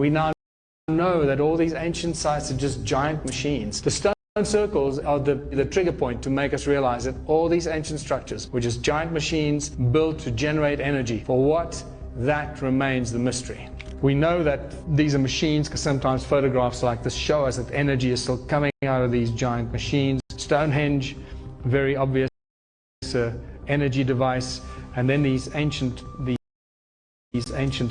we now know that all these ancient sites are just giant machines. The stone circles are the trigger point to make us realize that all these ancient structures were just giant machines built to generate energy. For what? That remains the mystery. We know that these are machines because sometimes photographs like this show us that energy is still coming out of these giant machines. Stonehenge, very obvious energy device, and then these ancient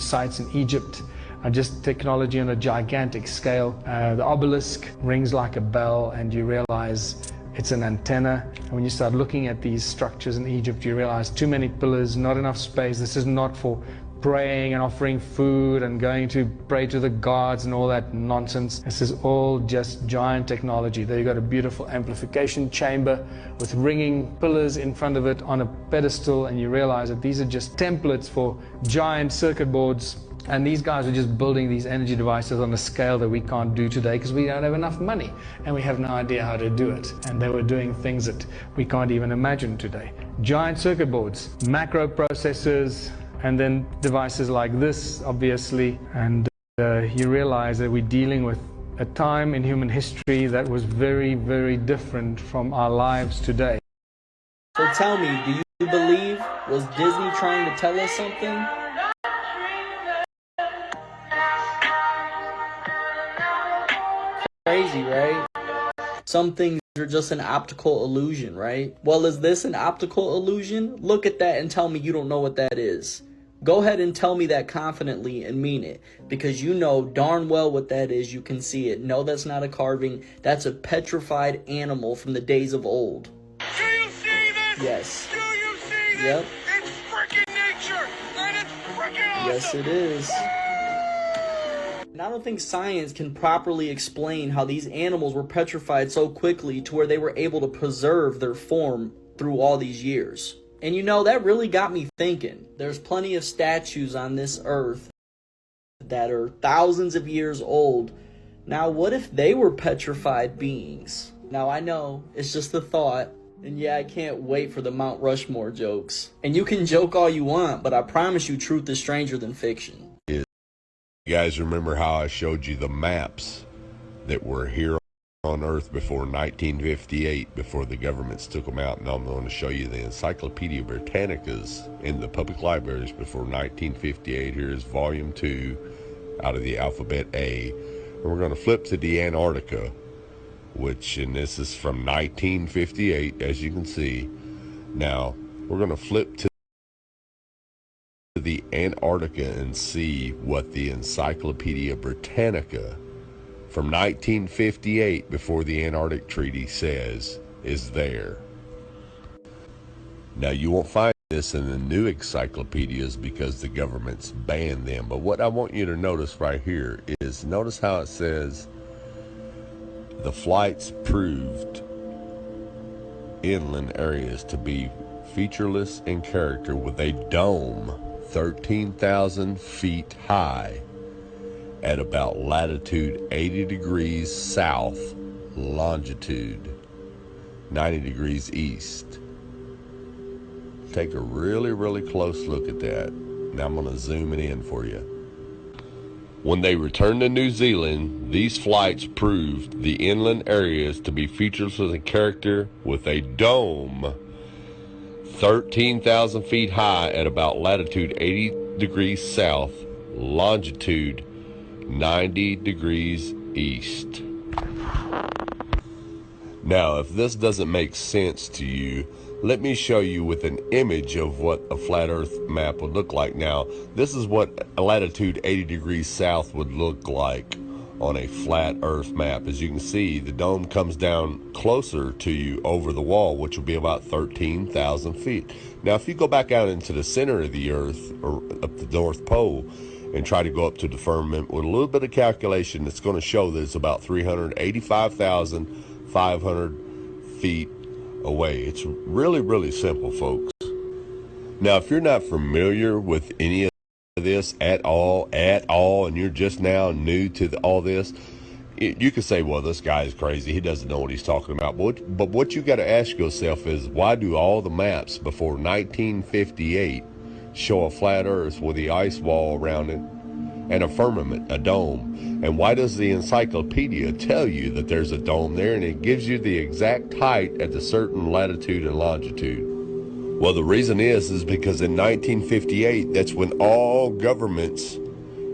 sites in Egypt are just technology on a gigantic scale. The obelisk rings like a bell, and you realize it's an antenna. And when you start looking at these structures in Egypt, you realize too many pillars, not enough space. This is not for praying and offering food and going to pray to the gods and all that nonsense. This is all just giant technology. There you got a beautiful amplification chamber with ringing pillars in front of it on a pedestal, and you realize that these are just templates for giant circuit boards. And these guys are just building these energy devices on a scale that we can't do today because we don't have enough money and we have no idea how to do it. And they were doing things that we can't even imagine today. Giant circuit boards, macro processors, and then devices like this, obviously. And you realize that we're dealing with a time in human history that was very, very different from our lives today. So tell me, do you believe, was Disney trying to tell us something? Crazy, right? Some things are just an optical illusion, right? Well, is this an optical illusion? Look at that and tell me you don't know what that is. Go ahead and tell me that confidently and mean it, because you know darn well what that is. You can see it. No, that's not a carving. That's a petrified animal from the days of old. Do you see this? Yes. Do you see this? Yep. It's freaking nature, and it's freaking awesome. Yes, it is. And I don't think science can properly explain how these animals were petrified so quickly to where they were able to preserve their form through all these years. And you know, that really got me thinking. There's plenty of statues on this earth that are thousands of years old. Now, what if they were petrified beings? Now, I know, it's just a thought. And yeah, I can't wait for the Mount Rushmore jokes. And you can joke all you want, but I promise you truth is stranger than fiction. You guys remember how I showed you the maps that were here on Earth before 1958, before the governments took them out? And I'm going to show you the Encyclopedia Britannicas in the public libraries before 1958. Here's volume 2 out of the alphabet A. And we're going to flip to the Antarctica, and this is from 1958, as you can see. Now, we're going to flip to the Antarctica and see what the Encyclopedia Britannica from 1958, before the Antarctic Treaty, says is there. Now, you won't find this in the new encyclopedias because the government's banned them. But what I want you to notice right here is, notice how it says the flights proved inland areas to be featureless in character, with a dome 13,000 feet high at about latitude 80 degrees south, longitude 90 degrees east. Take a really, really close look at that. Now I'm going to zoom it in for you. When they returned to New Zealand, these flights proved the inland areas to be featureless in character, with a dome 13,000 feet high at about latitude 80 degrees south, longitude 90 degrees east. Now, if this doesn't make sense to you, let me show you with an image of what a flat earth map would look like. Now, this is what latitude 80 degrees south would look like on a flat earth map. As you can see, the dome comes down closer to you over the wall, which will be about 13,000 feet. Now, if you go back out into the center of the earth, or up the North Pole, and try to go up to the firmament with a little bit of calculation, it's going to show that it's about 385,500 feet away. It's really, really simple, folks. Now, if you're not familiar with any of this at all, and you're just now new to all this, you can say, well, this guy is crazy, he doesn't know what he's talking about. But what you got to ask yourself is, why do all the maps before 1958 show a flat earth with the ice wall around it and a firmament, a dome. And why does the encyclopedia tell you that there's a dome there, and it gives you the exact height at a certain latitude and longitude? Well, the reason is because in 1958, that's when all governments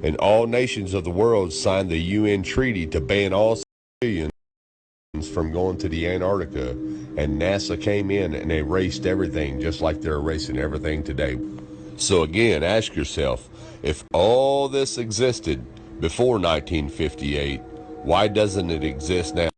and all nations of the world signed the UN treaty to ban all civilians from going to the Antarctica, and NASA came in and erased everything, just like they're erasing everything today. So again, ask yourself, if all this existed before 1958, why doesn't it exist now?